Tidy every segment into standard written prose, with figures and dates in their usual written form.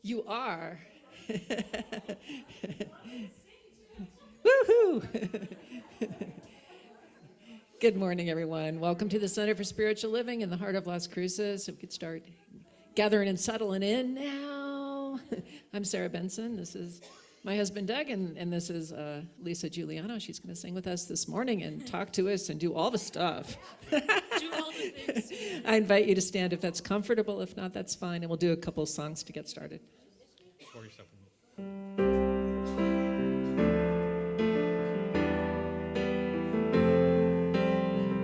You are. Woohoo! Good morning, everyone. Welcome to the Center for Spiritual Living in the heart of Las Cruces. So we could start gathering and settling in now. I'm Sarah Benson. This is my husband, Doug, and this is Lisa Giuliano. She's going to sing with us this morning and talk to us and do all the stuff. Do all the things. I invite you to stand if that's comfortable. If not, that's fine. And we'll do a couple songs to get started. For yourself.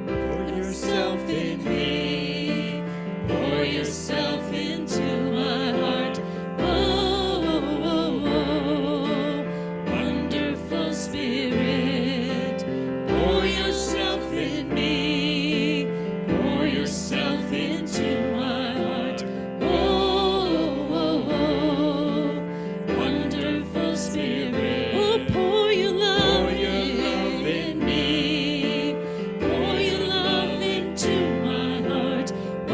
Pour yourself in me. Pour yourself into my heart. Oh, oh, oh, oh. Wonderful Spirit. Pour yourself in me. Pour yourself into my heart. Oh, oh, oh. Wonderful Spirit. Oh, pour your love in me. Pour your love into my heart. Oh,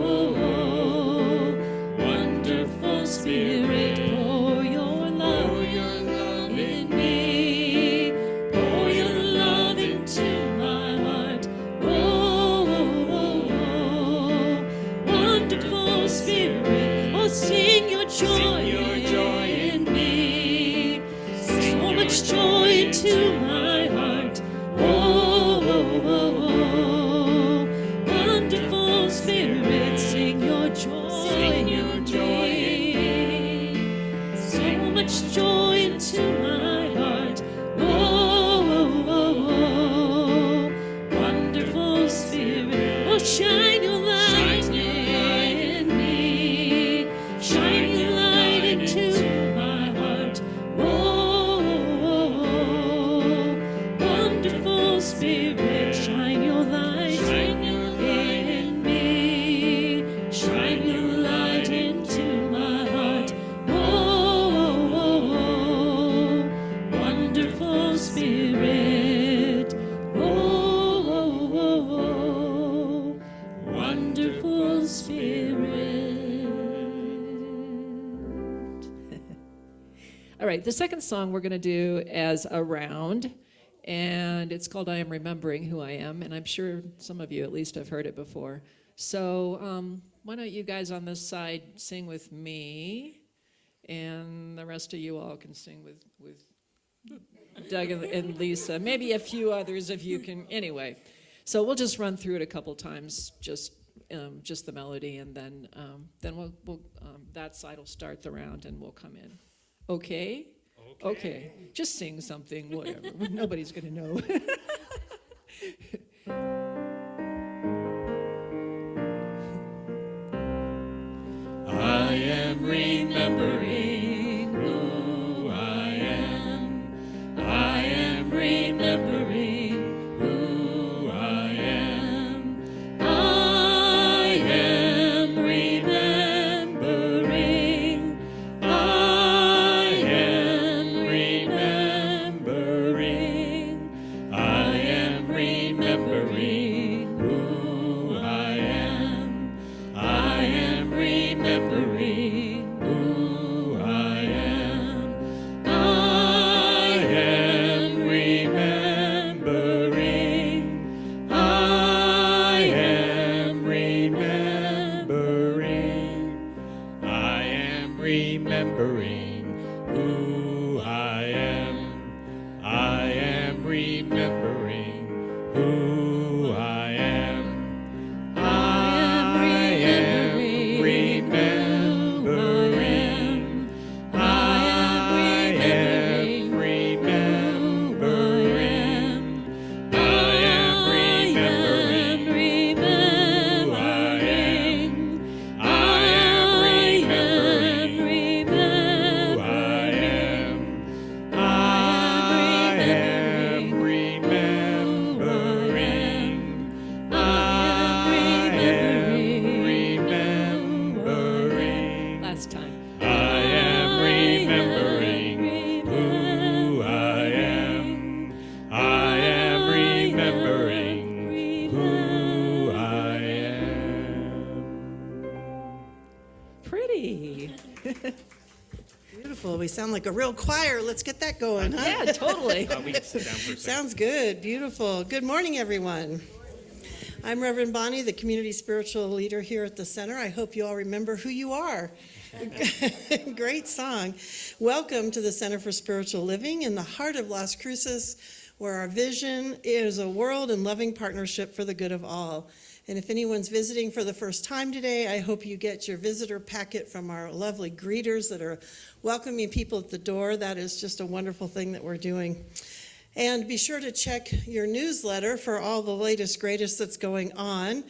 oh, oh. Wonderful Spirit. Pour your love in me. Pour your love into my heart. Oh, oh, oh. Wonderful Spirit. Oh, sing your joy in me. So much joy into my heart. Oh, oh, oh, oh. Wonderful Spirit, sing your joy. Sing your joy in me. So much joy into my heart. Oh, oh, oh, oh. Wonderful Spirit. Oh, shine your light in me. Shine your light into my heart. Oh, oh, oh. Wonderful Spirit, shine your light in me. Shine your light into my heart. Oh, oh, oh. Wonderful Spirit. Oh, oh, oh. Wonderful Spirit. All right, the second song we're going to do as a round, and it's called I Am Remembering Who I Am, and I'm sure some of you at least have heard it before. So why don't you guys on this side sing with me, and the rest of you all can sing with Doug and Lisa. Maybe a few others if you can. Anyway, so we'll just run through it a couple times, just the melody, and then we'll that side will start the round, and we'll come in. Okay? Okay. Just sing something, whatever. Nobody's going to know. I am remembering who I am. I am remembering who I am. I am remembering. I am remembering. I am remembering who I am. I am remembering who I am. I am remembering. I am remembering. I am remembering who I am. I am remembering who I am. I am remembering. I am remembering. I am remembering who I am. I am remembering who I am. I am remembering. We sound like a real choir. Let's get that going, huh? Yeah, totally. We can sit down for a second. Sounds good. Beautiful. Good morning, everyone. I'm Reverend Bonnie, the community spiritual leader here at the center. I hope you all remember who you are. Great song. Welcome to the Center for Spiritual Living in the heart of Las Cruces, where our vision is a world in loving partnership for the good of all. And if anyone's visiting for the first time today, I hope you get your visitor packet from our lovely greeters that are welcoming people at the door. That is just a wonderful thing that we're doing. And be sure to check your newsletter for all the latest, greatest that's going on.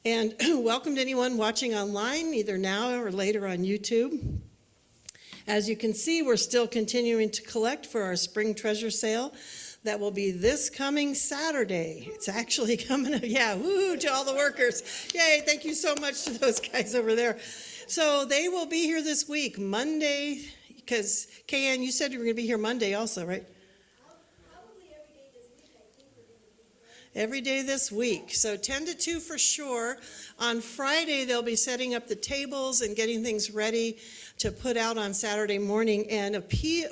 And welcome to anyone watching online, either now or later on YouTube. As you can see, we're still continuing to collect for our spring treasure sale. That will be this coming Saturday. It's actually coming up, yeah, woo, to all the workers. Yay, thank you so much to those guys over there. So they will be here this week, Monday, because KN, you said you were going to be here Monday also, right? Every day this week. So 10 to 2 for sure. On Friday, they'll be setting up the tables and getting things ready to put out on Saturday morning. And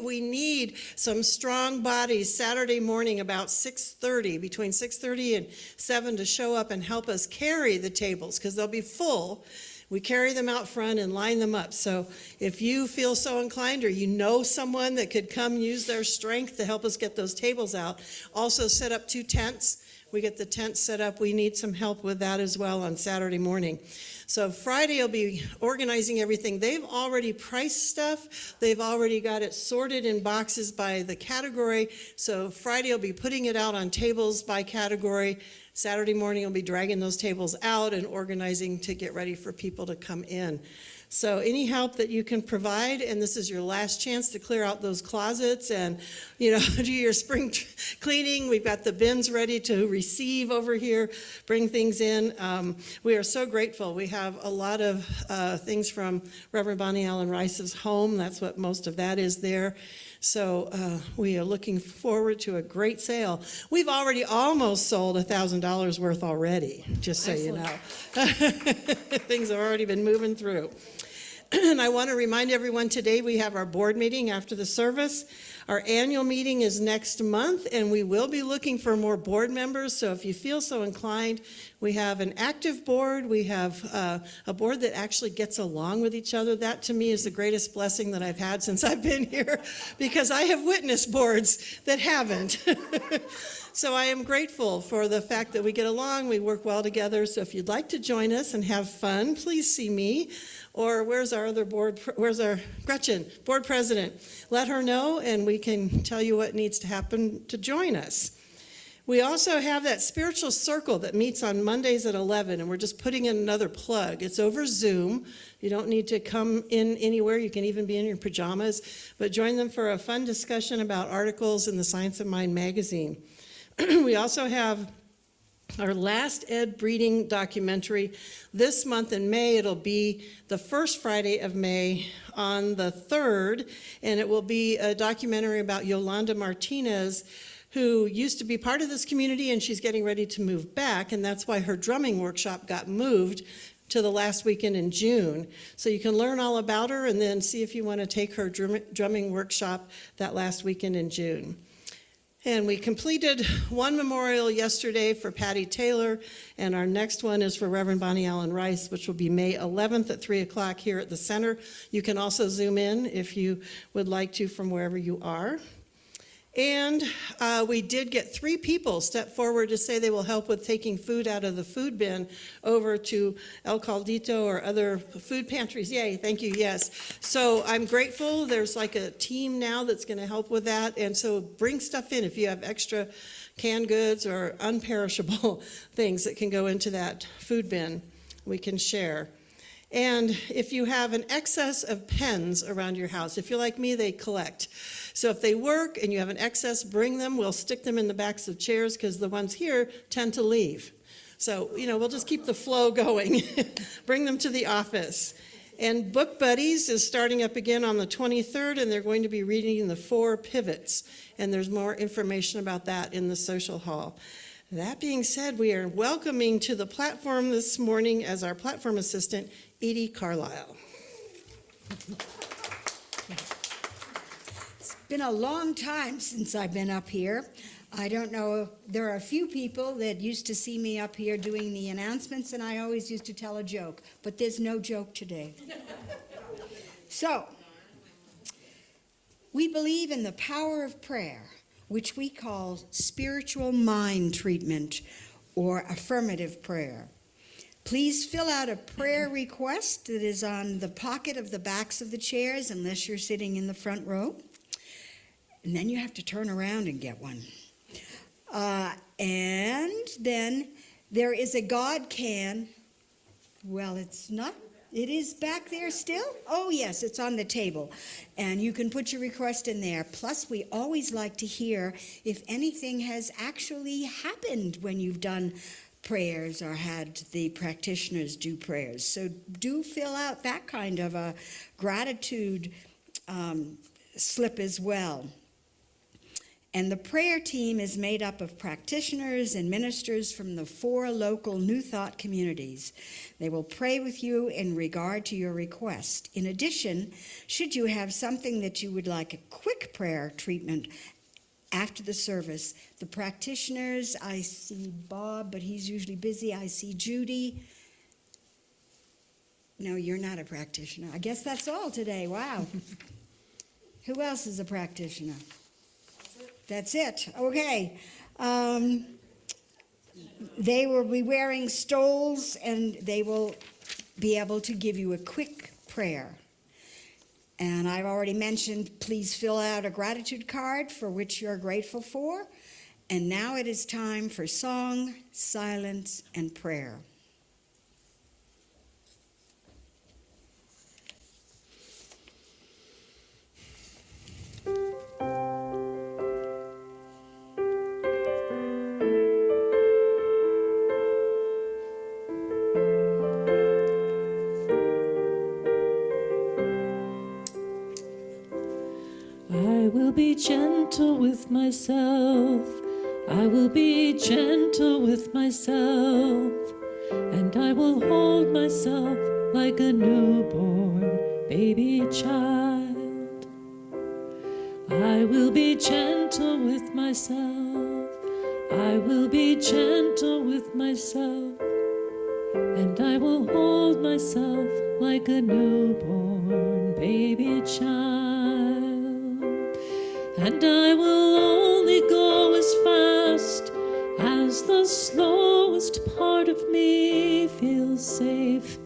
we need some strong bodies Saturday morning about 6:30, between 6:30 and 7 to show up and help us carry the tables because they'll be full. We carry them out front and line them up. So if you feel so inclined or you know someone that could come use their strength to help us get those tables out, also set up 2 tents. We get the tent set up. We need some help with that as well on Saturday morning. So Friday will be organizing everything. They've already priced stuff. They've already got it sorted in boxes by the category. So Friday will be putting it out on tables by category. Saturday morning will be dragging those tables out and organizing to get ready for people to come in. So any help that you can provide, and this is your last chance to clear out those closets and, do your spring cleaning. We've got the bins ready to receive over here, bring things in. We are so grateful. We have a lot of things from Reverend Bonnie Allen Rice's home. That's what most of that is there. So we are looking forward to a great sale. We've already almost sold $1,000 worth already, just so you know. Things have already been moving through. And I want to remind everyone today we have our board meeting after the service. Our annual meeting is next month, and we will be looking for more board members. So if you feel so inclined, we have an active board. We have a board that actually gets along with each other. That, to me, is the greatest blessing that I've had since I've been here, because I have witnessed boards that haven't. So I am grateful for the fact that we get along, we work well together. So if you'd like to join us and have fun, please see me. Or where's our Gretchen, board president? Let her know and we can tell you what needs to happen to join us. We also have that spiritual circle that meets on Mondays at 11, and we're just putting in another plug. It's over Zoom. You don't need to come in anywhere. You can even be in your pajamas, but join them for a fun discussion about articles in the Science of Mind magazine. We also have our last Ed Breeding documentary this month in May. It'll be the first Friday of May on the 3rd, and it will be a documentary about Yolanda Martinez, who used to be part of this community, and she's getting ready to move back, and that's why her drumming workshop got moved to the last weekend in June. So you can learn all about her and then see if you want to take her drumming workshop that last weekend in June. And we completed one memorial yesterday for Patty Taylor, and our next one is for Reverend Bonnie Allen Rice, which will be May 11th at 3 o'clock here at the center. You can also zoom in if you would like to from wherever you are. And we did get 3 people step forward to say they will help with taking food out of the food bin over to El Caldito or other food pantries. Yay, thank you, yes. So I'm grateful. There's like a team now that's going to help with that. And so bring stuff in if you have extra canned goods or unperishable things that can go into that food bin. We can share. And if you have an excess of pens around your house, if you're like me, they collect. So if they work and you have an excess, bring them. We'll stick them in the backs of chairs because the ones here tend to leave. So, we'll just keep the flow going. Bring them to the office. And Book Buddies is starting up again on the 23rd, and they're going to be reading the 4 pivots. And there's more information about that in the social hall. That being said, we are welcoming to the platform this morning as our platform assistant, Edie Carlisle. been a long time since I've been up here. I don't know, there are a few people that used to see me up here doing the announcements, and I always used to tell a joke, but there's no joke today. So, we believe in the power of prayer, which we call spiritual mind treatment or affirmative prayer. Please fill out a prayer request that is on the pocket of the backs of the chairs, unless you're sitting in the front row. And then you have to turn around and get one. And then there is a God can. Well, it's not. It is back there still? Oh, yes, it's on the table. And you can put your request in there. Plus, we always like to hear if anything has actually happened when you've done prayers or had the practitioners do prayers. So do fill out that kind of a gratitude slip as well. And the prayer team is made up of practitioners and ministers from the 4 local New Thought communities. They will pray with you in regard to your request. In addition, should you have something that you would like a quick prayer treatment after the service, the practitioners, I see Bob, but he's usually busy. I see Judy. No, you're not a practitioner. I guess that's all today. Wow. Who else is a practitioner? That's it. Okay. They will be wearing stoles, and they will be able to give you a quick prayer. And I've already mentioned, please fill out a gratitude card for which you're grateful for. And now it is time for song, silence, and prayer. I will be gentle with myself. I will be gentle with myself. And I will hold myself like a newborn baby child. I will be gentle with myself. I will be gentle with myself. And I will hold myself like a newborn baby child. And I will only go as fast as the slowest part of me feels safe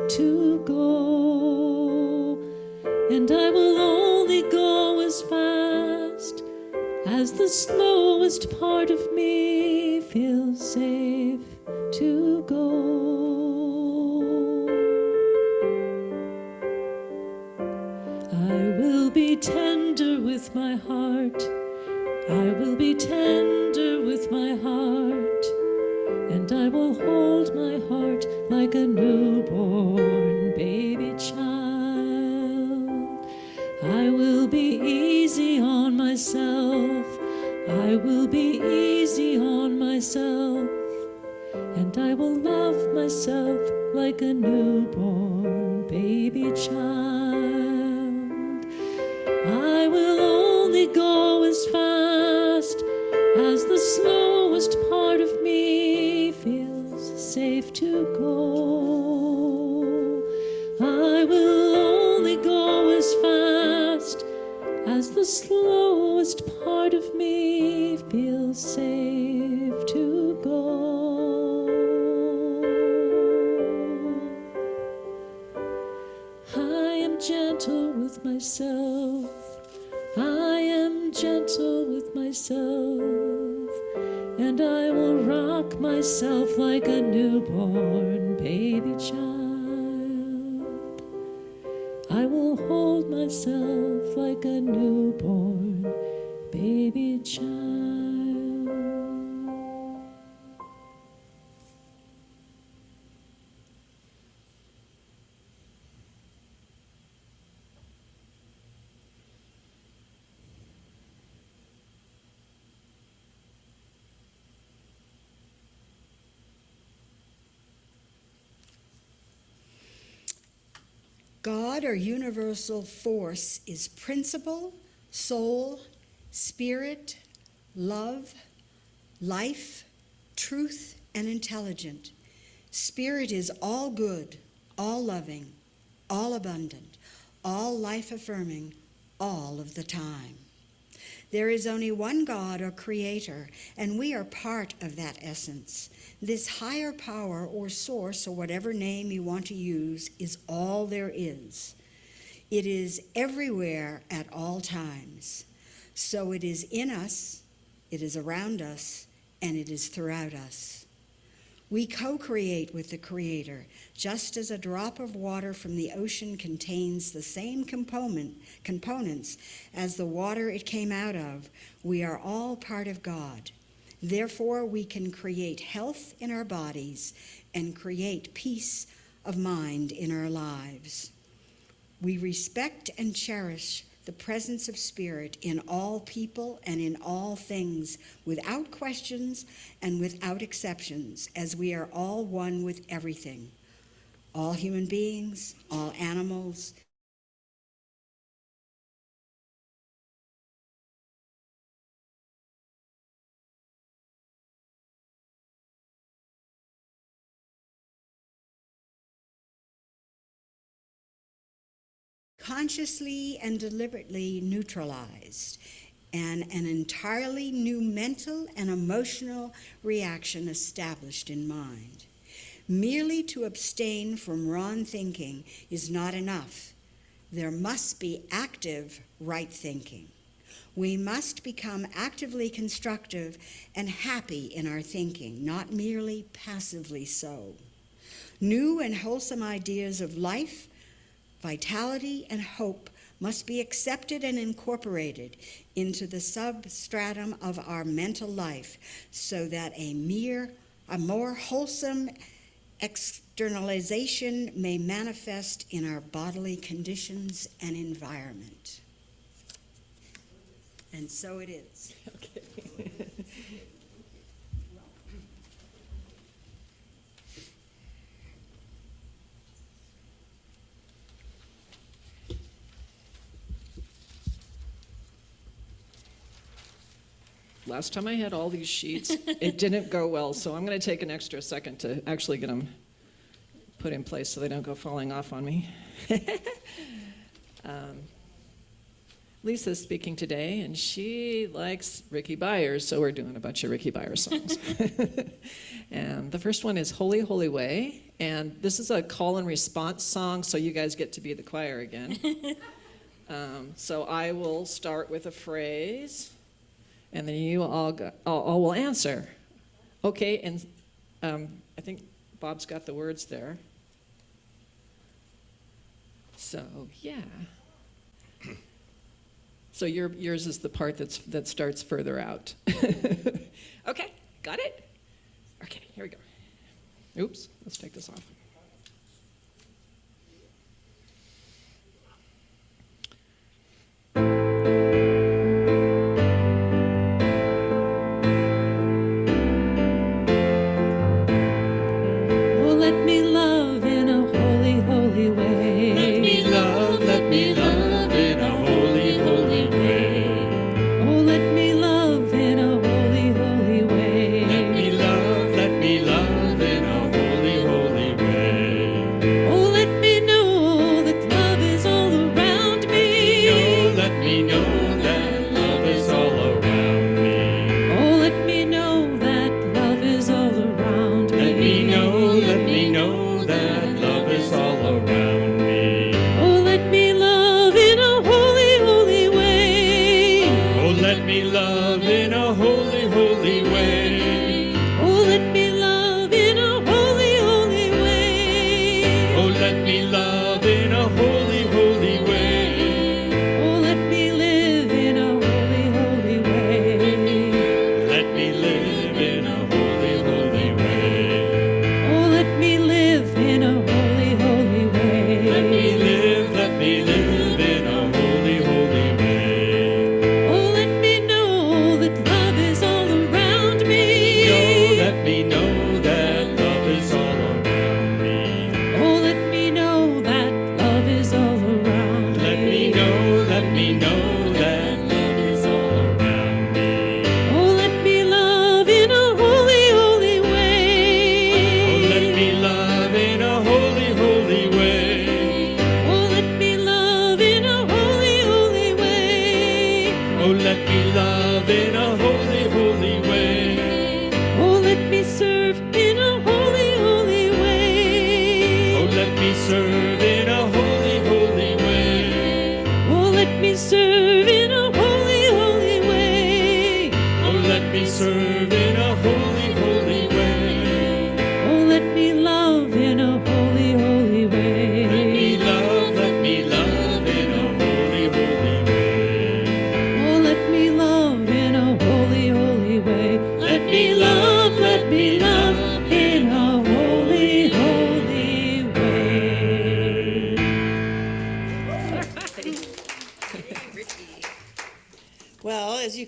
to go. And I will only go as fast as the slowest part of me feels safe to go. I will be tender with my heart. I will be tender with my heart. And I will hold my heart like a newborn baby child. I will be easy on myself. I will be easy on myself. And I will love myself like a newborn baby child. I will only go as fast as the slowest part of me feels safe to go. I will only go as fast as the slowest part of me feels safe to go. I am gentle with myself. I am gentle with myself. And I will rock myself like a newborn baby child. I will hold myself like a newborn baby child. God, or universal force, is principle, soul, spirit, love, life, truth, and intelligent. Spirit is all good, all loving, all abundant, all life-affirming, all of the time. There is only one God or creator, and we are part of that essence. This higher power or source, or whatever name you want to use, is all there is. It is everywhere at all times. So it is in us, it is around us, and it is throughout us. We co-create with the Creator, just as a drop of water from the ocean contains the same components as the water it came out of. We are all part of God. Therefore, we can create health in our bodies and create peace of mind in our lives. We respect and cherish the presence of Spirit in all people and in all things, without questions and without exceptions, as we are all one with everything, all human beings, all animals. Consciously and deliberately neutralized, and an entirely new mental and emotional reaction established in mind. Merely to abstain from wrong thinking is not enough. There must be active right thinking. We must become actively constructive and happy in our thinking, not merely passively so. New and wholesome ideas of life, vitality, and hope must be accepted and incorporated into the substratum of our mental life, so that a more wholesome externalization may manifest in our bodily conditions and environment. And so it is. Okay. Last time I had all these sheets, it didn't go well, so I'm going to take an extra second to actually get them put in place so they don't go falling off on me. Lisa's speaking today, and she likes Ricky Byers, so we're doing a bunch of Ricky Byers songs. And the first one is Holy, Holy Way, and this is a call and response song, so you guys get to be the choir again. So I will start with a phrase, and then you all will answer. Okay, and I think Bob's got the words there. So, yeah. So yours is the part that starts further out. Okay, got it? Okay, here we go. Oops, let's take this off. Holy, holy way.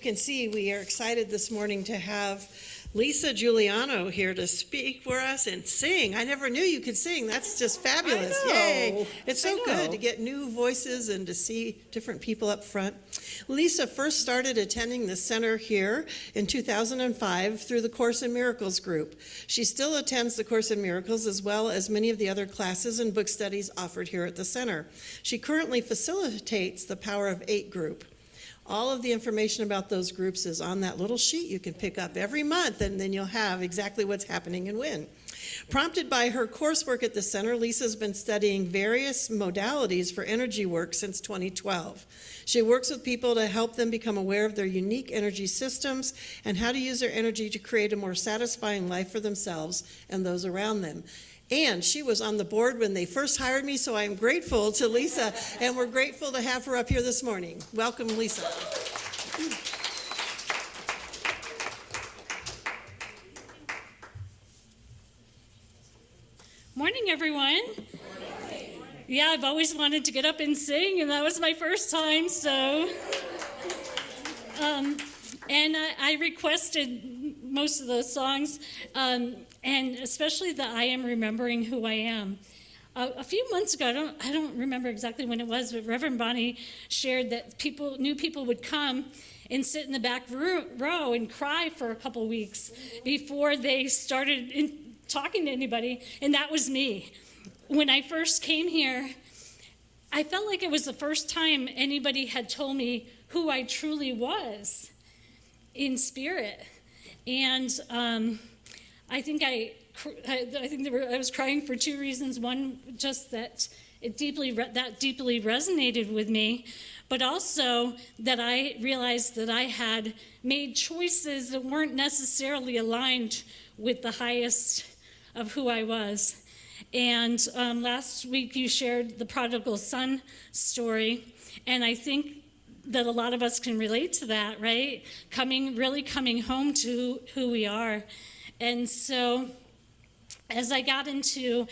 can see, we are excited this morning to have Lisa Giuliano here to speak for us and sing. I never knew you could sing. That's just fabulous. I know. Yay. It's so I know. good to get new voices and to see different people up front. Lisa first started attending the center here in 2005 through the Course in Miracles group. She still attends the Course in Miracles as well as many of the other classes and book studies offered here at the center. She currently facilitates the Power of 8 group. All of the information about those groups is on that little sheet you can pick up every month, and then you'll have exactly what's happening and when. Prompted by her coursework at the center, Lisa's been studying various modalities for energy work since 2012. She works with people to help them become aware of their unique energy systems and how to use their energy to create a more satisfying life for themselves and those around them. And she was on the board when they first hired me, so I am grateful to Lisa, and we're grateful to have her up here this morning. Welcome, Lisa. Morning, everyone. Yeah, I've always wanted to get up and sing, and that was my first time, so. And I requested most of those songs, and especially the I Am Remembering Who I Am. A few months ago, I don't remember exactly when it was, but Reverend Bonnie shared that new people would come and sit in the back row and cry for a couple weeks before they started talking to anybody, and that was me. When I first came here, I felt like it was the first time anybody had told me who I truly was in spirit. And I think I was crying for two reasons. One, just that it deeply resonated with me, but also that I realized that I had made choices that weren't necessarily aligned with the highest of who I was. And last week you shared the prodigal son story, and I think that a lot of us can relate to that, right? Really coming home to who we are. And so as I got into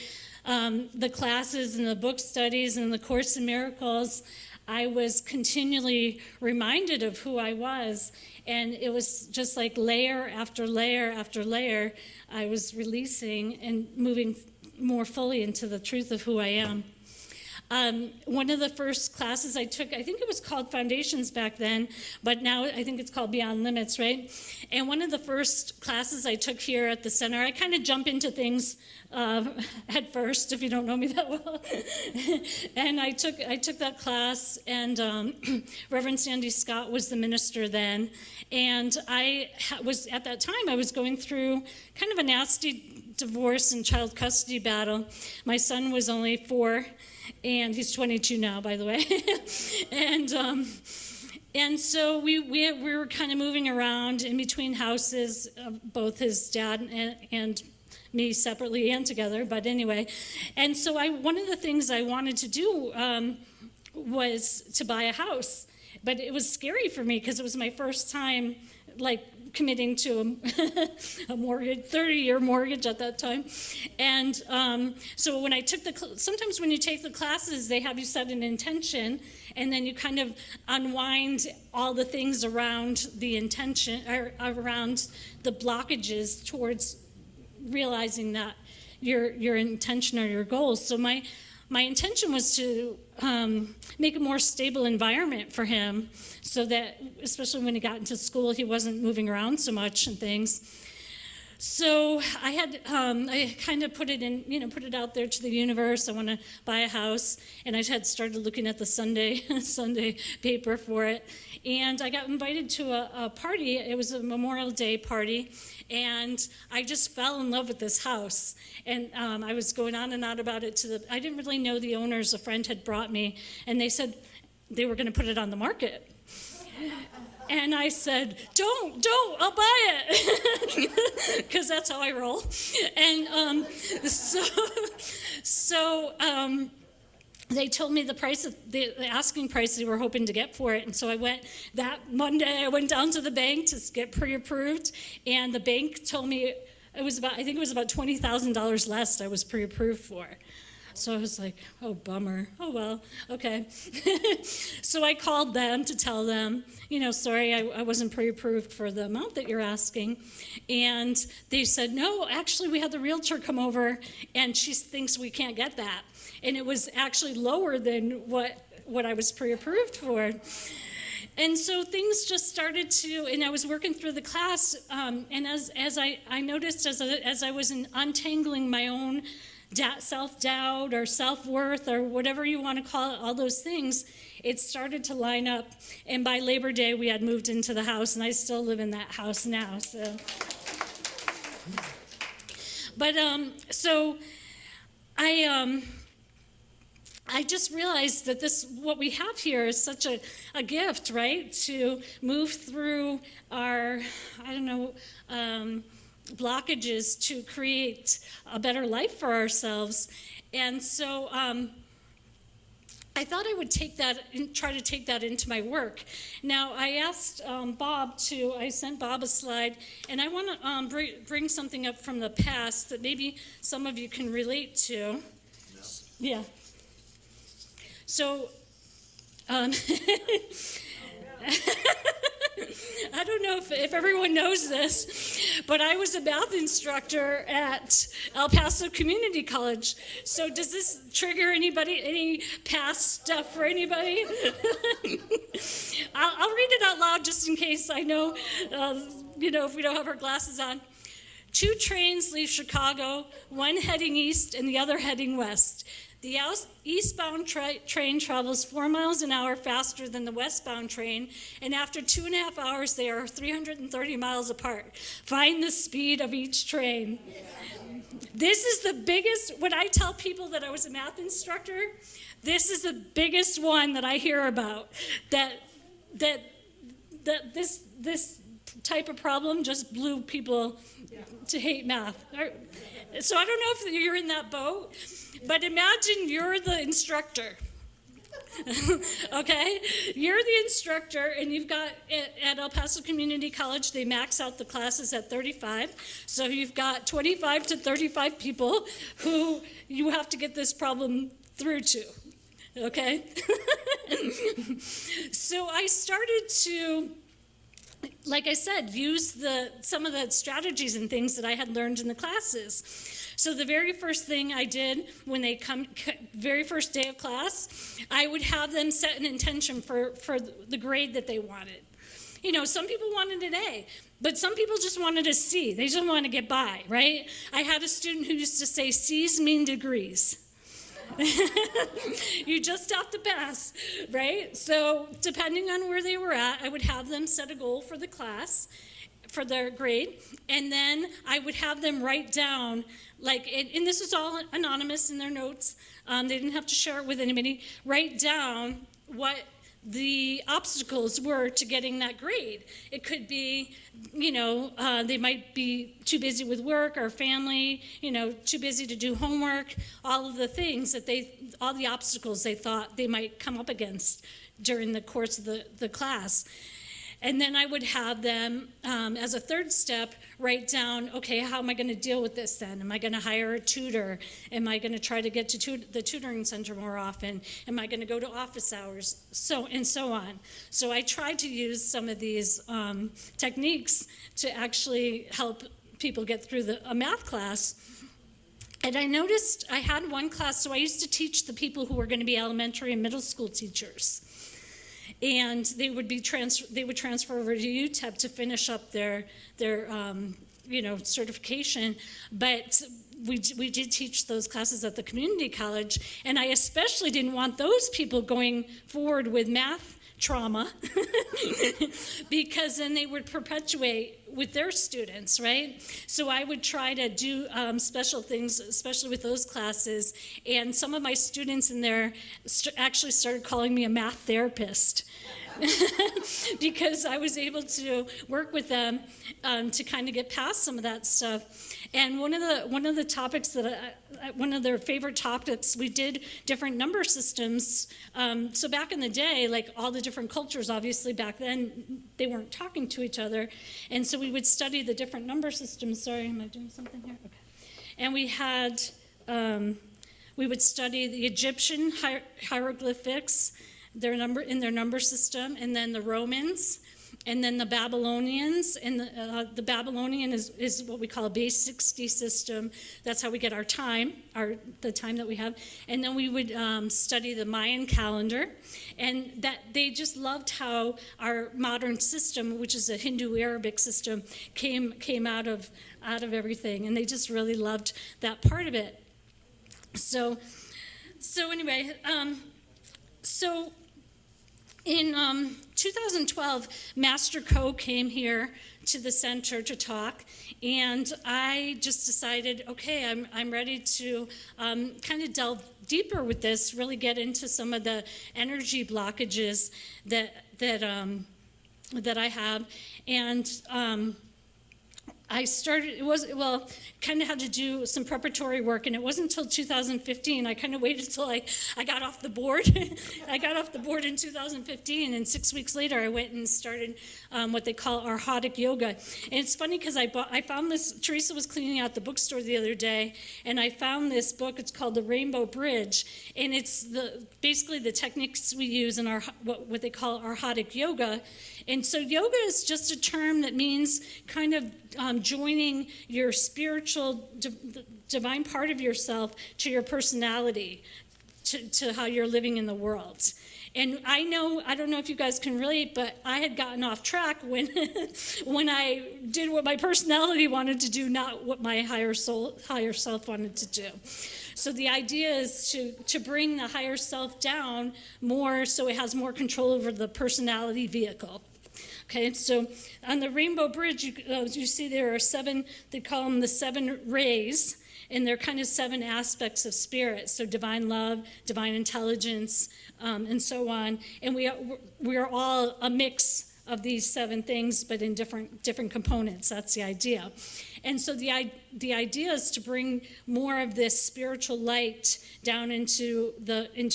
the classes and the book studies and the Course in Miracles, I was continually reminded of who I was. And it was just like layer after layer after layer, I was releasing and moving more fully into the truth of who I am. One of the first classes I took, I think it was called Foundations back then, but now I think it's called Beyond Limits, right? And one of the first classes I took here at the center, I kind of jump into things at first, if you don't know me that well. And I took that class, and Reverend Sandy Scott was the minister then. And I was, at that time, I was going through kind of a nasty divorce and child custody battle. My son was only 4, and he's 22 now, by the way. And so we were kind of moving around in between houses, both his dad and me separately and together, but anyway. And so one of the things I wanted to do was to buy a house, but it was scary for me because it was my first time, like, committing to a mortgage, 30-year mortgage at that time. And so when I took sometimes when you take the classes, they have you set an intention, and then you kind of unwind all the things around the intention, or around the blockages towards realizing that your intention or your goals. So my intention was to make a more stable environment for him, so that, especially when he got into school, he wasn't moving around so much and things. So I kind of put it out there to the universe. I want to buy a house, and I had started looking at the Sunday paper for it, and I got invited to a party. It was a Memorial Day party, and I just fell in love with this house. And I was going on and on about it I didn't really know the owners. A friend had brought me, and they said they were going to put it on the market. And I said, don't, I'll buy it, because that's how I roll. And so they told me the price, the asking price they were hoping to get for it. And so I went that Monday. I went down to the bank to get pre-approved, and the bank told me I think it was about $20,000 less I was pre-approved for. So I was like, oh, bummer. Oh, well, okay. So I called them to tell them, sorry, I wasn't pre-approved for the amount that you're asking. And they said, no, actually, we had the realtor come over, and she thinks we can't get that. And it was actually lower than what I was pre-approved for. And so things just started to, and I was working through the class, and as I noticed as I was untangling my own self-doubt or self-worth or whatever you want to call it, all those things, it started to line up. And by Labor Day, we had moved into the house, and I still live in that house now. So, but so I just realized that what we have here is such a gift, right? To move through our, blockages to create a better life for ourselves. And so I thought I would try to take that into my work. Now, I asked I sent Bob a slide, and I want to bring something up from the past that maybe some of you can relate to. No. Yeah. So, I don't know if everyone knows this, but I was a math instructor at El Paso Community College. So does this trigger any past stuff for anybody? I'll read it out loud just in case. I know, if we don't have our glasses on. 2 trains leave Chicago, one heading east and the other heading west. The eastbound train travels 4 miles an hour faster than the westbound train, and after 2.5 hours, they are 330 miles apart. Find the speed of each train. This is the biggest, when I tell people that I was a math instructor, this is the biggest one that I hear about, that this type of problem just blew people to hate math. So I don't know if you're in that boat, but imagine you're the instructor. Okay? You're the instructor, and you've got, at El Paso Community College, they max out the classes at 35. So you've got 25 to 35 people who you have to get this problem through to. Okay? So I started to, like I said, use some of the strategies and things that I had learned in the classes. So the very first thing I did when they very first day of class, I would have them set an intention for the grade that they wanted. Some people wanted an A, but some people just wanted a C. They just wanted to get by, right? I had a student who used to say, C's mean degrees. You just have to pass, right? So depending on where they were at, I would have them set a goal for the class, for their grade, and then I would have them write down, and this was all anonymous in their notes, they didn't have to share it with anybody, write down what the obstacles were to getting that grade. It could be, they might be too busy with work or family, too busy to do homework, all of the things all the obstacles they thought they might come up against during the course of the class. And then I would have them, as a third step, write down, okay, how am I going to deal with this then? Am I going to hire a tutor? Am I going to try to get to the tutoring center more often? Am I going to go to office hours? So on. So I tried to use some of these techniques to actually help people get through a math class. And I noticed I had one class, so I used to teach the people who were going to be elementary and middle school teachers. And they would transfer over to UTEP to finish up their certification. But we did teach those classes at the community college, and I especially didn't want those people going forward with math trauma because then they would perpetuate with their students, right? So I would try to do special things, especially with those classes, and some of my students in there actually started calling me a math therapist because I was able to work with them to kind of get past some of that stuff. And one of the topics one of their favorite topics, we did different number systems. So back in the day, like all the different cultures, obviously back then, they weren't talking to each other. And so we would study the different number systems. Sorry, am I doing something here? Okay. And we had We would study the Egyptian hieroglyphics, in their number system, and then the Romans, and then the Babylonians. And the Babylonian is what we call a base 60 system. That's how we get our time, the time that we have. And then we would study the Mayan calendar, and that they just loved how our modern system, which is a Hindu-Arabic system, came out of everything, and they just really loved that part of it. So anyway, so in 2012, Master Co came here to the center to talk, and I just decided, okay, I'm ready to kind of delve deeper with this, really get into some of the energy blockages that I have, and I started, kind of had to do some preparatory work, and it wasn't until 2015. I kind of waited till I got off the board. I got off the board in 2015, and 6 weeks later, I went and started what they call arhatic yoga. And it's funny because I found this, Teresa was cleaning out the bookstore the other day, and I found this book. It's called The Rainbow Bridge, and it's basically the techniques we use in what they call arhatic yoga. And so yoga is just a term that means kind of joining your spiritual divine part of yourself to your personality, to how you're living in the world. And I don't know if you guys can relate, but I had gotten off track when when I did what my personality wanted to do, not what my higher self wanted to do. So the idea is to bring the higher self down more so it has more control over the personality vehicle. Okay, so on the Rainbow Bridge, you see there are 7, they call them the 7 rays, and they're kind of 7 aspects of spirit. So divine love, divine intelligence, and so on. And we are all a mix of these 7 things, but in different components. That's the idea. And so the idea is to bring more of this spiritual light down into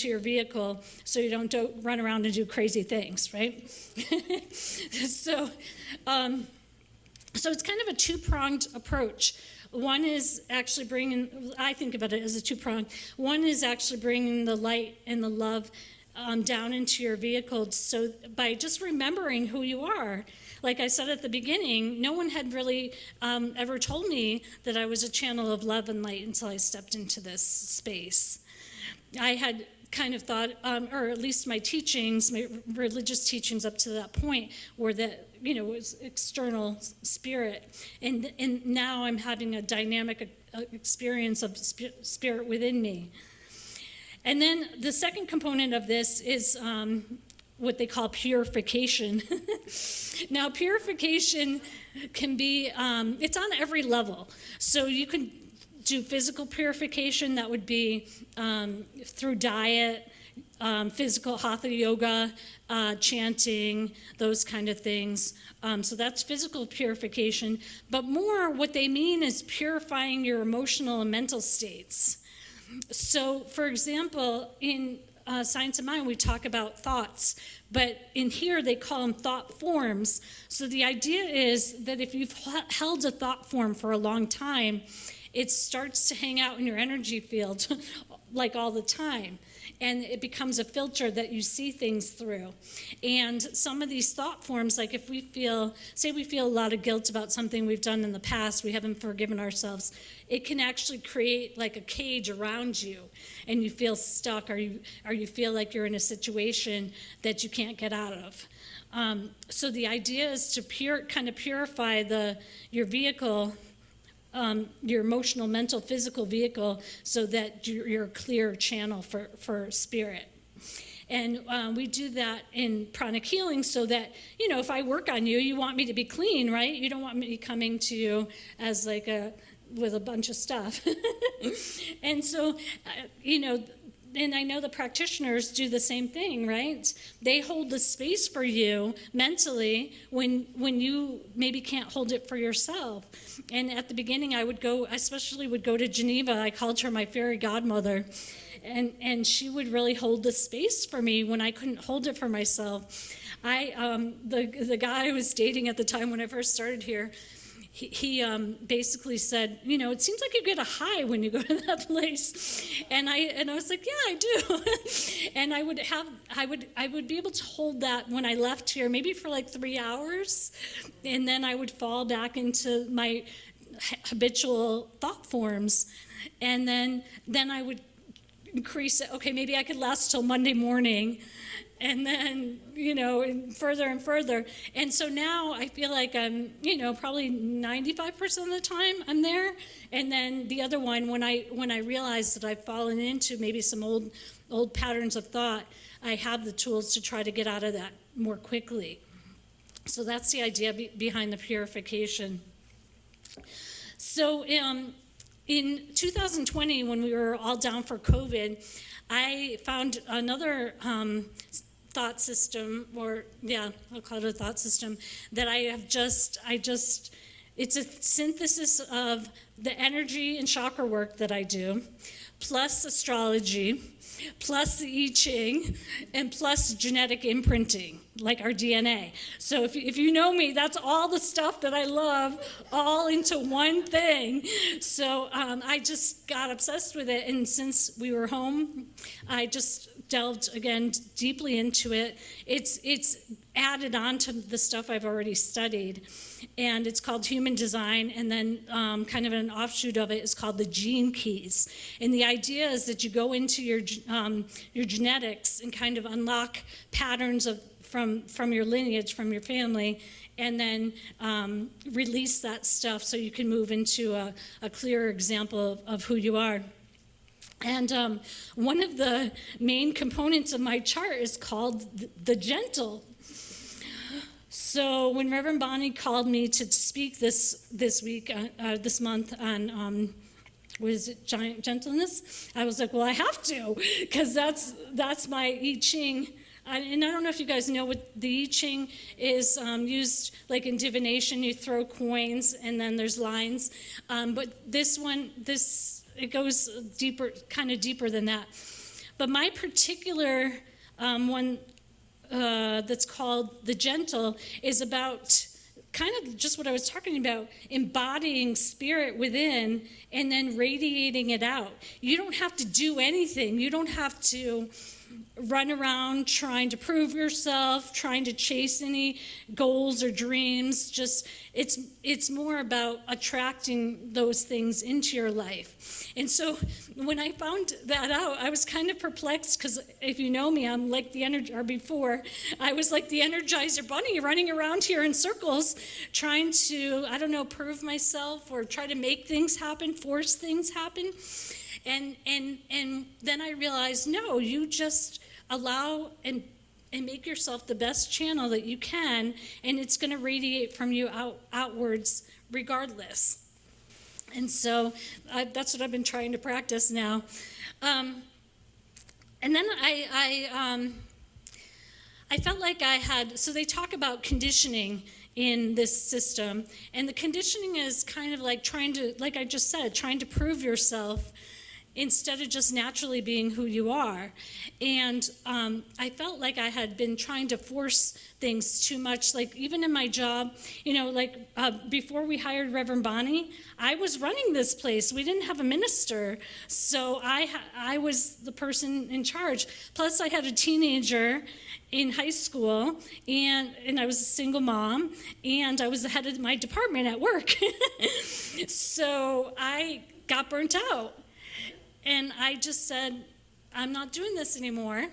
your vehicle, so you don't run around and do crazy things, right? So it's kind of a 2-pronged approach. One is actually I think about it as a 2-pronged. One is actually bringing the light and the love down into your vehicle. So by just remembering who you are, like I said at the beginning, no one had really ever told me that I was a channel of love and light until I stepped into this space. I had kind of thought, or at least my teachings, my religious teachings up to that point, were that, it was external spirit. And now I'm having a dynamic experience of spirit within me. And then the second component of this is what they call purification. Now, purification can be, it's on every level. So you can do physical purification. That would be through diet, physical hatha yoga, chanting, those kind of things. So that's physical purification. But more, what they mean is purifying your emotional and mental states. So, for example, in Science of Mind, we talk about thoughts, but in here they call them thought forms. So the idea is that if you've held a thought form for a long time, it starts to hang out in your energy field like all the time. And it becomes a filter that you see things through. And some of these thought forms, like if we feel a lot of guilt about something we've done in the past, we haven't forgiven ourselves, it can actually create like a cage around you, and you feel stuck, or you feel like you're in a situation that you can't get out of. So the idea is to kind of purify your vehicle, your emotional, mental, physical vehicle, so that you're a clear channel for spirit. And we do that in pranic healing, so that, if I work on you, you want me to be clean, right? You don't want me coming to you as with a bunch of stuff. And so, and I know the practitioners do the same thing, right? They hold the space for you mentally when you maybe can't hold it for yourself. And at the beginning, I especially would go to Geneva. I called her my fairy godmother. And she would really hold the space for me when I couldn't hold it for myself. The guy I was dating at the time when I first started here, he basically said, you know, it seems like you get a high when you go to that place. And I was like, yeah, I do. And I would be able to hold that when I left here, maybe for like 3 hours. And then I would fall back into my habitual thought forms. And then I would increase it. Okay, maybe I could last till Monday morning. And then, you know, and further. And so now I feel like I'm, you know, probably 95% of the time I'm there. And then the other one, when I realize that I've fallen into maybe some old patterns of thought, I have the tools to try to get out of that more quickly. So that's the idea behind the purification. So in 2020, when we were all down for COVID, I found another thought system, or yeah, I'll call it a thought system, that it's a synthesis of the energy and chakra work that I do, plus astrology, plus the I Ching, and plus genetic imprinting, like our DNA. So if you know me, that's all the stuff that I love, all into one thing. So I just got obsessed with it, and since we were home, I just delved again deeply into it. It's added on to the stuff I've already studied, and it's called human design, and then kind of an offshoot of it is called the gene keys. And the idea is that you go into your genetics and kind of unlock patterns from your lineage, from your family, and then release that stuff so you can move into a clearer example of who you are. And one of the main components of my chart is called the gentle. So when Reverend Bonnie called me to speak this month on what is it, gentleness, I was like, well, I have to, because that's my I Ching. And I don't know if you guys know what the I Ching is used, like in divination, you throw coins and then there's lines. But it goes deeper, kind of deeper than that. But my particular one that's called the gentle is about kind of just what I was talking about, embodying spirit within and then radiating it out. You don't have to do anything. You don't have to run around trying to prove yourself, trying to chase any goals or dreams. Just it's more about attracting those things into your life. And so when I found that out, I was kind of perplexed, because if you know me, I'm like I was like the Energizer Bunny running around here in circles trying to, I don't know, prove myself or try to make things happen, force things happen. And then I realized, no, you just allow and make yourself the best channel that you can, and it's going to radiate from you outwards regardless. And so that's what I've been trying to practice now. And then I felt like I had, so they talk about conditioning in this system, and the conditioning is kind of like trying to, like I just said, trying to prove yourself instead of just naturally being who you are. And I felt like I had been trying to force things too much, like even in my job, you know, like before we hired Reverend Bonnie, I was running this place. We didn't have a minister, so I was the person in charge. Plus I had a teenager in high school, and I was a single mom, and I was the head of my department at work. So I got burnt out. And I just said, I'm not doing this anymore.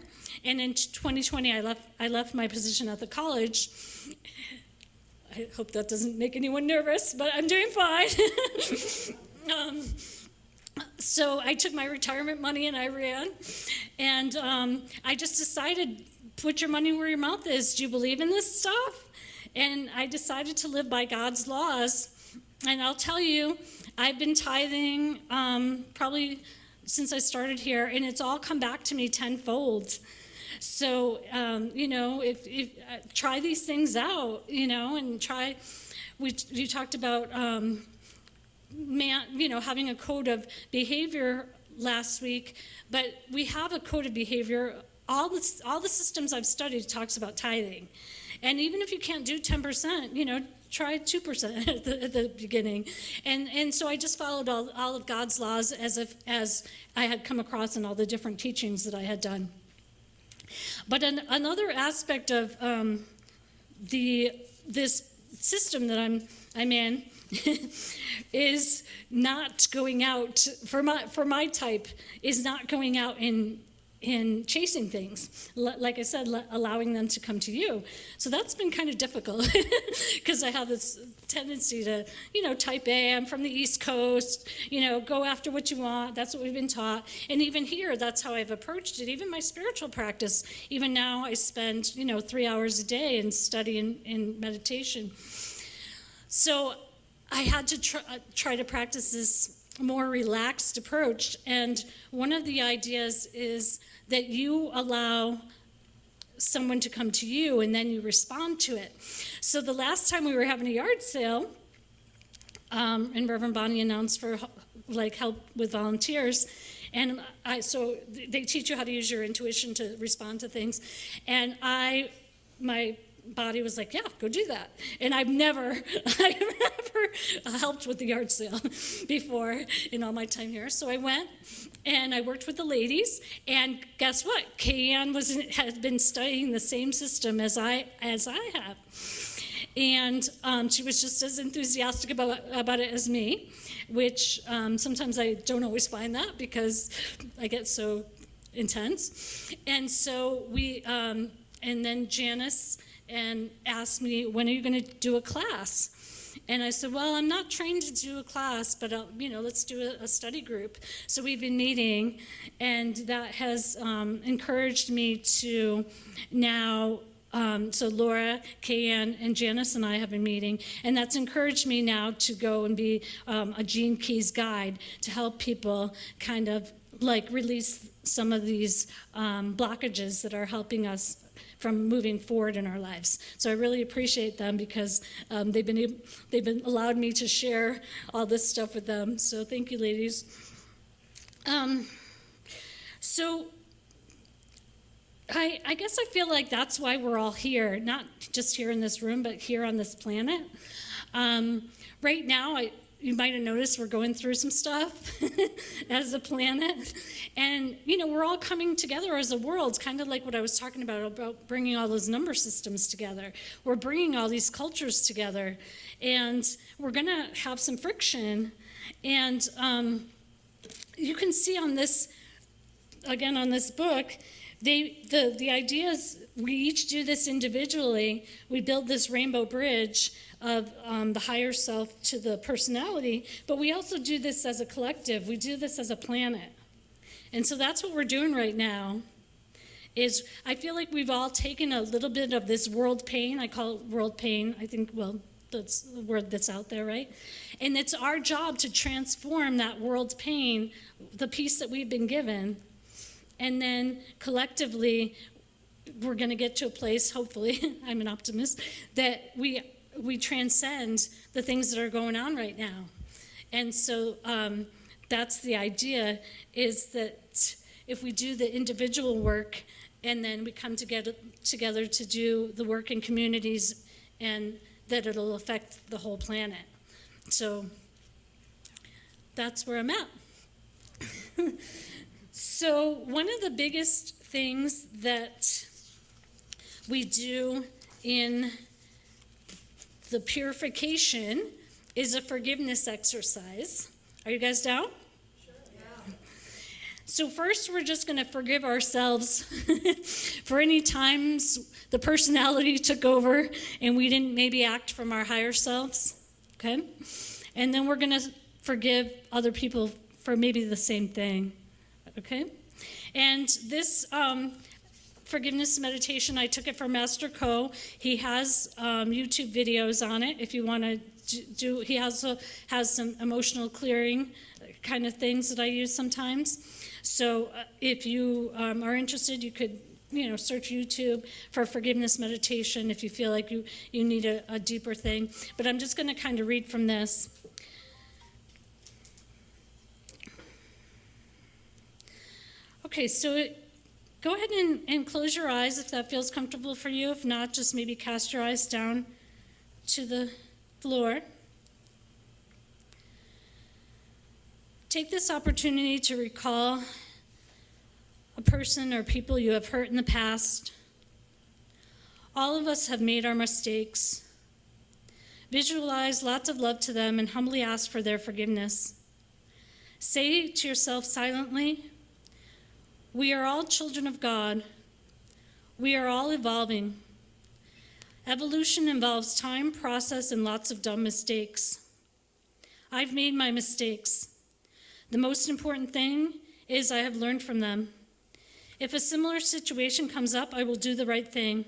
And in 2020, I left my position at the college. I hope that doesn't make anyone nervous, but I'm doing fine. So I took my retirement money and I ran. And I just decided, put your money where your mouth is. Do you believe in this stuff? And I decided to live by God's laws. And I'll tell you, I've been tithing probably since I started here, and it's all come back to me tenfold. So, you know, if try these things out, you know, and try. You talked about, you know, having a code of behavior last week, but we have a code of behavior. All the systems I've studied talks about tithing. And even if you can't do 10%, try 2% at the beginning. And so I just followed all of God's laws as I had come across in all the different teachings that I had done. But another aspect of this system that I'm in is not going out, for my type, is not going out in chasing things. Like I said, allowing them to come to you. So that's been kind of difficult because I have this tendency to, type A, I'm from the East Coast, go after what you want. That's what we've been taught. And even here, that's how I've approached it. Even my spiritual practice, even now I spend, 3 hours a day in study and meditation. So I had to try to practice this more relaxed approach. And one of the ideas is that you allow someone to come to you and then you respond to it. So the last time we were having a yard sale, and Reverend Bonnie announced for help with volunteers, and so they teach you how to use your intuition to respond to things, and my body was like, yeah, go do that. And I've never helped with the yard sale before in all my time here. So I went and I worked with the ladies, and guess what? Kay-Ann had been studying the same system as I have. And she was just as enthusiastic about it as me, which sometimes I don't always find that because I get so intense. And so and then Janice asked me, when are you going to do a class? And I said, well, I'm not trained to do a class, but let's do a study group. So we've been meeting, and that has encouraged me to now, so Laura, Kay-Ann, and Janice and I have been meeting, and that's encouraged me now to go and be a Gene Keys guide to help people kind of release some of these blockages that are helping us from moving forward in our lives. So I really appreciate them because they've been allowed me to share all this stuff with them. So thank you, ladies. So I guess I feel like that's why we're all here, not just here in this room, but here on this planet. Right now, you might have noticed we're going through some stuff as a planet. And, we're all coming together as a world. It's kind of like what I was talking about bringing all those number systems together. We're bringing all these cultures together. And we're going to have some friction. And you can see on this, again, on this book, the idea is we each do this individually. We build this rainbow bridge of the higher self to the personality, but we also do this as a collective. We do this as a planet. And so that's what we're doing right now, is I feel like we've all taken a little bit of this world pain. I call it world pain. I think, that's the word that's out there, right? And it's our job to transform that world pain, the piece that we've been given, and then collectively we're going to get to a place, hopefully, I'm an optimist, that we transcend the things that are going on right now. And so that's the idea, is that if we do the individual work and then we come together to do the work in communities, and that it'll affect the whole planet. So that's where I'm at. So one of the biggest things that we do in the purification is a forgiveness exercise. Are you guys down? Sure. Yeah. So first, we're just going to forgive ourselves for any times the personality took over and we didn't maybe act from our higher selves, okay? And then we're going to forgive other people for maybe the same thing, okay? And this forgiveness meditation, I took it from Master Ko. He has YouTube videos on it if you want to do. He also has some emotional clearing kind of things that I use sometimes. So if you are interested, you could search YouTube for forgiveness meditation if you feel like you need a deeper thing. But I'm just going to kind of read from this. Okay, so Go ahead and close your eyes if that feels comfortable for you. If not, just maybe cast your eyes down to the floor. Take this opportunity to recall a person or people you have hurt in the past. All of us have made our mistakes. Visualize lots of love to them and humbly ask for their forgiveness. Say to yourself silently, we are all children of God. We are all evolving. Evolution involves time, process, and lots of dumb mistakes. I've made my mistakes. The most important thing is I have learned from them. If a similar situation comes up, I will do the right thing.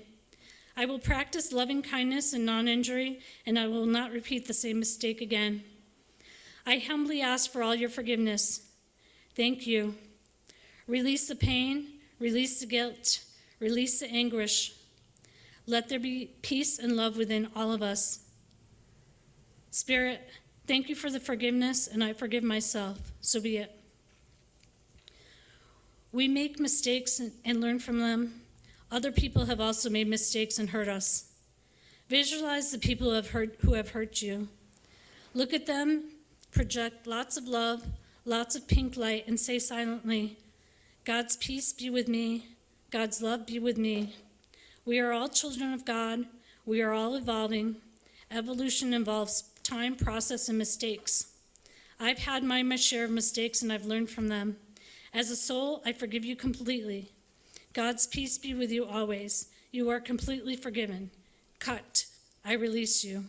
I will practice loving kindness and non-injury, and I will not repeat the same mistake again. I humbly ask for all your forgiveness. Thank you. Release the pain, release the guilt, release the anguish. Let there be peace and love within all of us. Spirit, thank you for the forgiveness, and I forgive myself. So be it. We make mistakes and learn from them. Other people have also made mistakes and hurt us. Visualize the people who have hurt you. Look at them, project lots of love, lots of pink light, and say silently, God's peace be with me. God's love be with me. We are all children of God. We are all evolving. Evolution involves time, process, and mistakes. I've had my share of mistakes, and I've learned from them. As a soul, I forgive you completely. God's peace be with you always. You are completely forgiven. Cut. I release you.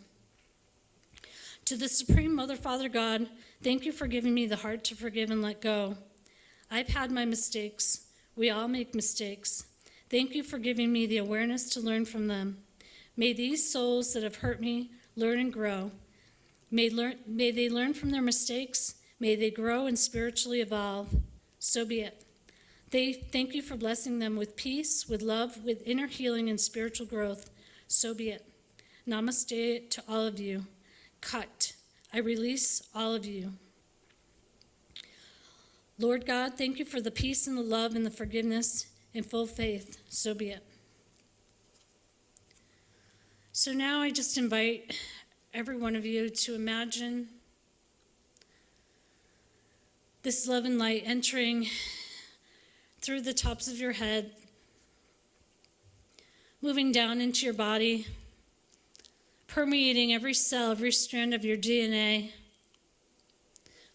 To the Supreme Mother, Father God, thank you for giving me the heart to forgive and let go. I've had my mistakes. We all make mistakes. Thank you for giving me the awareness to learn from them. May these souls that have hurt me learn and grow. May they learn from their mistakes. May they grow and spiritually evolve. So be it. Thank you for blessing them with peace, with love, with inner healing and spiritual growth. So be it. Namaste to all of you. Cut. I release all of you. Lord God, thank you for the peace and the love and the forgiveness and full faith. So be it. So now I just invite every one of you to imagine this love and light entering through the tops of your head, moving down into your body, permeating every cell, every strand of your DNA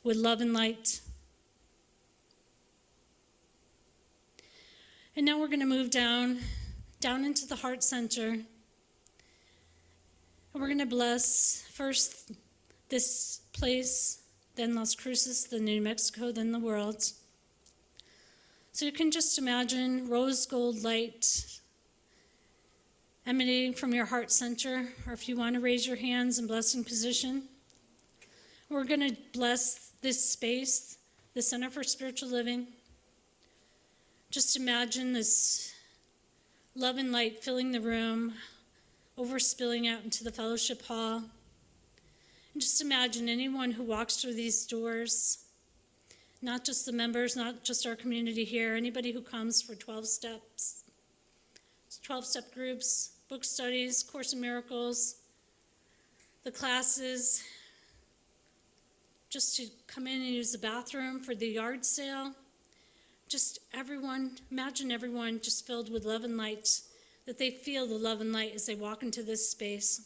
with love and light. And now we're going to move down into the heart center. And we're going to bless first this place, then Las Cruces, then New Mexico, then the world. So you can just imagine rose gold light emanating from your heart center, or if you want to raise your hands in blessing position. We're going to bless this space, the Center for Spiritual Living. Just imagine this love and light filling the room, overspilling out into the fellowship hall. And just imagine anyone who walks through these doors, not just the members, not just our community here, anybody who comes for 12 steps, 12-step groups, book studies, Course in Miracles, the classes, just to come in and use the bathroom for the yard sale. Just everyone, imagine everyone just filled with love and light, that they feel the love and light as they walk into this space.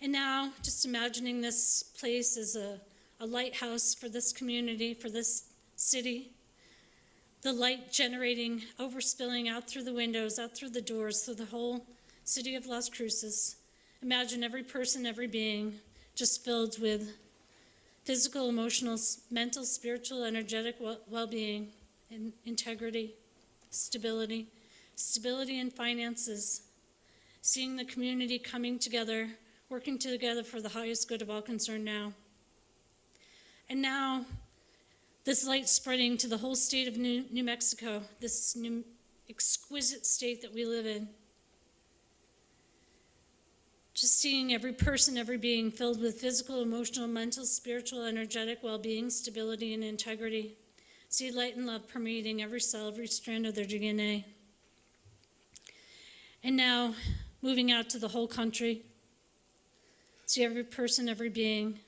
And now, just imagining this place as a lighthouse for this community, for this city. The light generating, overspilling out through the windows, out through the doors, through the whole city of Las Cruces. Imagine every person, every being just filled with physical, emotional, mental, spiritual, energetic well-being, and integrity, stability in finances, seeing the community coming together, working together for the highest good of all concerned now. And now, this light spreading to the whole state of New Mexico, this new exquisite state that we live in. Just seeing every person, every being filled with physical, emotional, mental, spiritual, energetic well-being, stability, and integrity. See light and love permeating every cell, every strand of their DNA. And now, moving out to the whole country, see every person, every being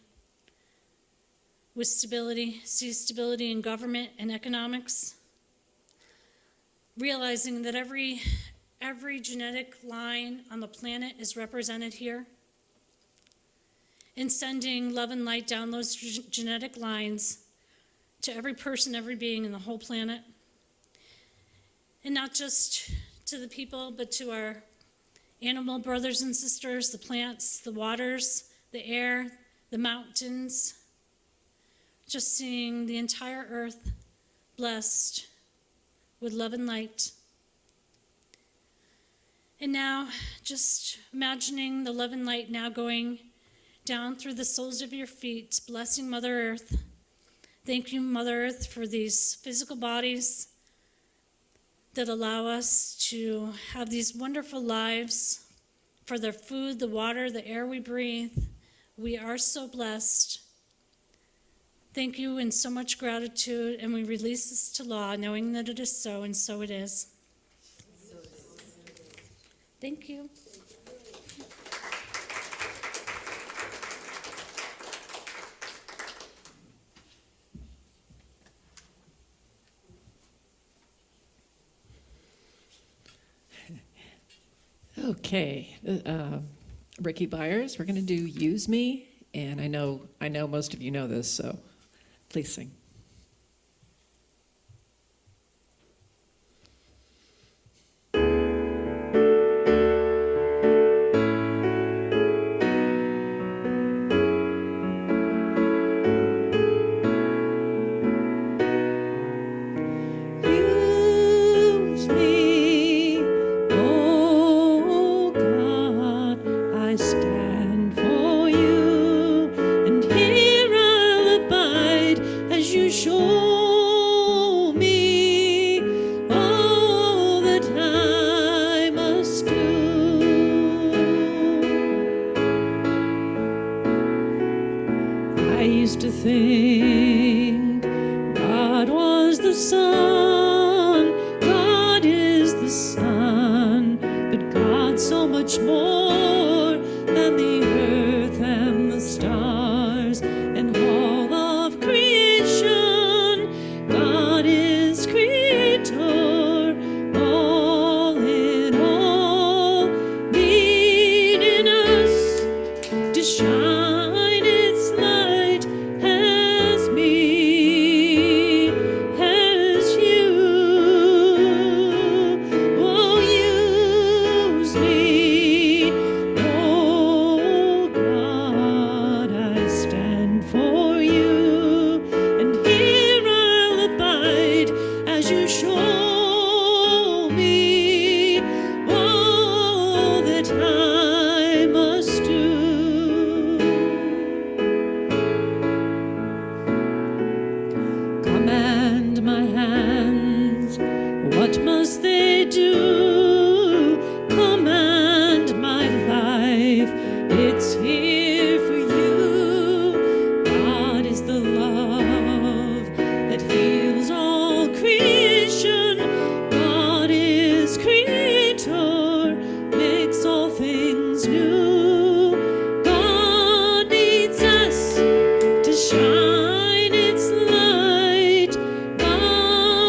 with stability, see stability in government and economics, realizing that every genetic line on the planet is represented here, and sending love and light down those genetic lines to every person, every being in the whole planet. And not just to the people, but to our animal brothers and sisters, the plants, the waters, the air, the mountains. Just seeing the entire earth blessed with love and light. And now, just imagining the love and light now going down through the soles of your feet, blessing Mother Earth. Thank you, Mother Earth, for these physical bodies that allow us to have these wonderful lives, for their food, the water, the air we breathe. We are so blessed. Thank you in so much gratitude, and we release this to law, knowing that it is so, and so it is. Thank you. Okay, Ricky Byers, we're going to do Use Me, and I know most of you know this, so please sing. Use me, oh God, I stand for you, and here I'll abide as you show me all that I must do. I used to think God was the sun, God is the sun, but God's so much more than the earth and the stars and all of creation. God is creator, all in all, needing us to shine its light as me, as you. Oh, use me, oh God, I stand for you, and here I'll abide as you show me all that I must do. Command my hands, what must they do? Command my life, it's here for you. God is the love that heals all creation. God is creator, makes all things new. God needs us to shine its light. God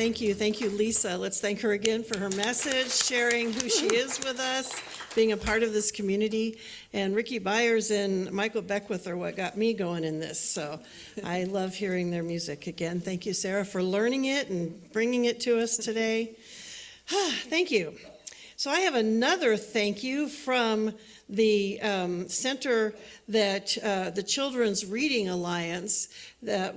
Thank you. Thank you, Lisa. Let's thank her again for her message, sharing who she is with us, being a part of this community. And Ricky Byers and Michael Beckwith are what got me going in this. So I love hearing their music again. Thank you, Sarah, for learning it and bringing it to us today. Thank you. So I have another thank you from the center that the Children's Reading Alliance, that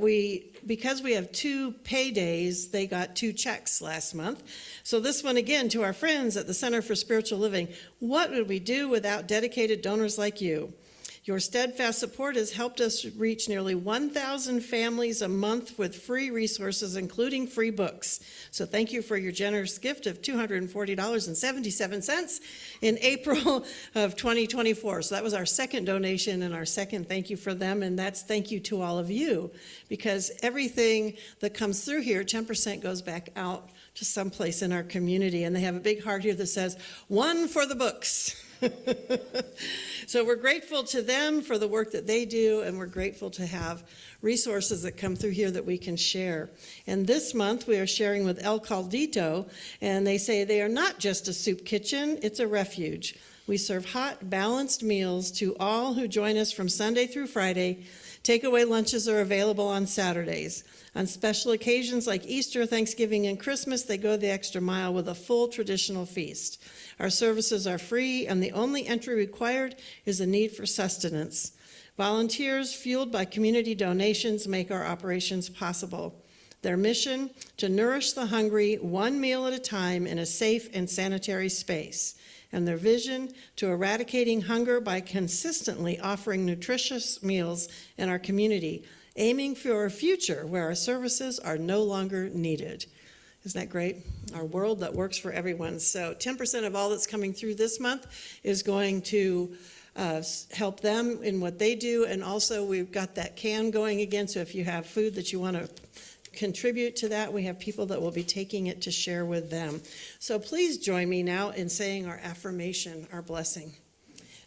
because we have 2 paydays, they got 2 checks last month. So this one again to our friends at the Center for Spiritual Living. What would we do without dedicated donors like you? Your steadfast support has helped us reach nearly 1,000 families a month with free resources, including free books. So thank you for your generous gift of $240.77 in April of 2024. So that was our second donation and our second thank you for them. And that's thank you to all of you, because everything that comes through here, 10% goes back out to someplace in our community. And they have a big heart here that says, one for the books. So we're grateful to them for the work that they do, and we're grateful to have resources that come through here that we can share. And this month we are sharing with El Caldito, and they say they are not just a soup kitchen, it's a refuge. We serve hot, balanced meals to all who join us from Sunday through Friday. Takeaway lunches are available on Saturdays. On special occasions like Easter, Thanksgiving, and Christmas, they go the extra mile with a full traditional feast. Our services are free, and the only entry required is a need for sustenance. Volunteers, fueled by community donations, make our operations possible. Their mission, to nourish the hungry one meal at a time in a safe and sanitary space. And their vision, to eradicating hunger by consistently offering nutritious meals in our community, aiming for a future where our services are no longer needed. Isn't that great? Our world that works for everyone. So 10% of all that's coming through this month is going to help them in what they do. And also we've got that can going again. So if you have food that you want to contribute to that, we have people that will be taking it to share with them. So please join me now in saying our affirmation, our blessing.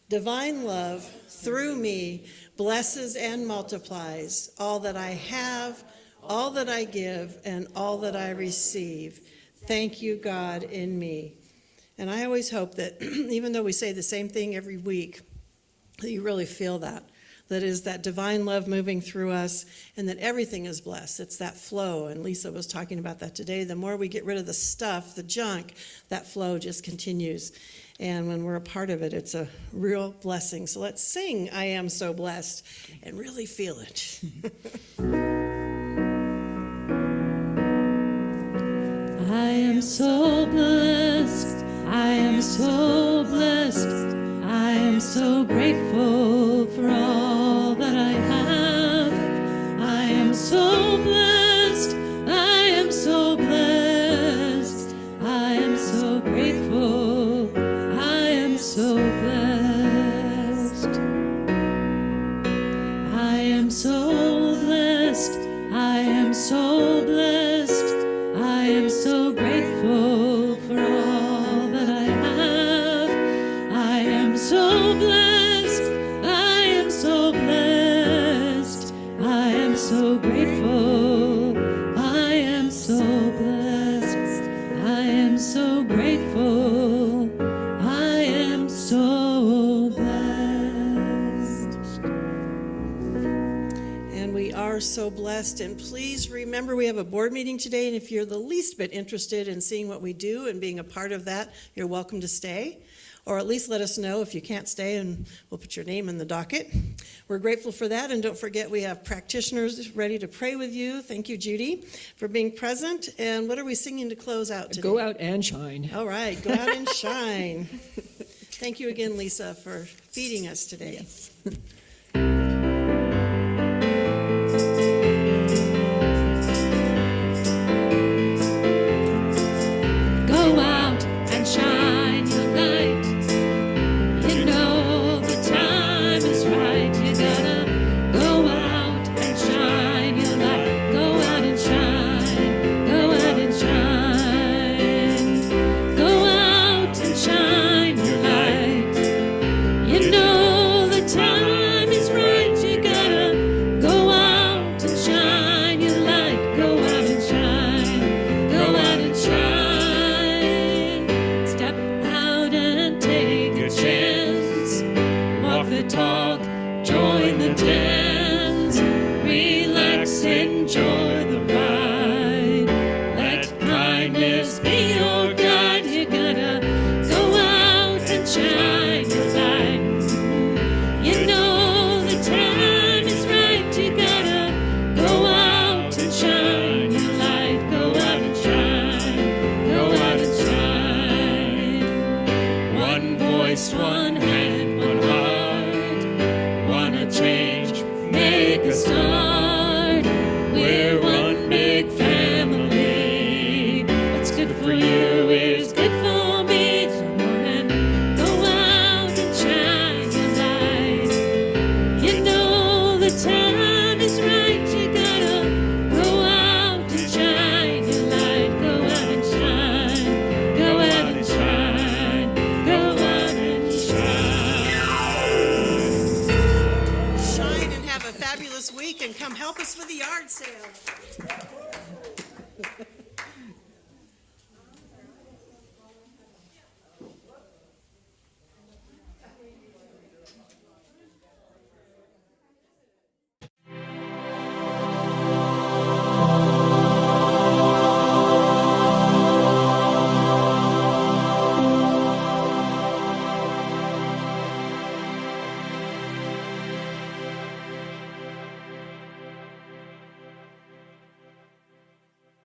Divine love through me blesses and multiplies all that I have, all that I give, and all that I receive. Thank you, God, in me. And I always hope that even though we say the same thing every week, that you really feel that. That is that divine love moving through us, and that everything is blessed. It's that flow, and Lisa was talking about that today. The more we get rid of the stuff, the junk, that flow just continues. And when we're a part of it, it's a real blessing. So let's sing I Am So Blessed and really feel it. I am so blessed, I am so blessed, I am so grateful for all that I have. I am so blessed, I am so blessed, I am so grateful, I am so blessed. I am so blessed, I am so blessed, I am so grateful for all that I have. I am so blessed, I am so blessed, I am so grateful, I am so blessed, I am so grateful, I am so blessed. And we are so blessed. And please remember, we have a board meeting today, and if you're the least bit interested in seeing what we do and being a part of that, you're welcome to stay. Or at least let us know if you can't stay, and we'll put your name in the docket. We're grateful for that, and don't forget we have practitioners ready to pray with you. Thank you, Judy, for being present. And what are we singing to close out today? Go out and shine. All right, go out and shine. Thank you again, Lisa, for feeding us today. Go out and shine your light. You know the time is right. You gotta go out and shine your light. Go out and shine. Go out and shine. Go out and shine your light. You know the time week and come help us with the yard sale.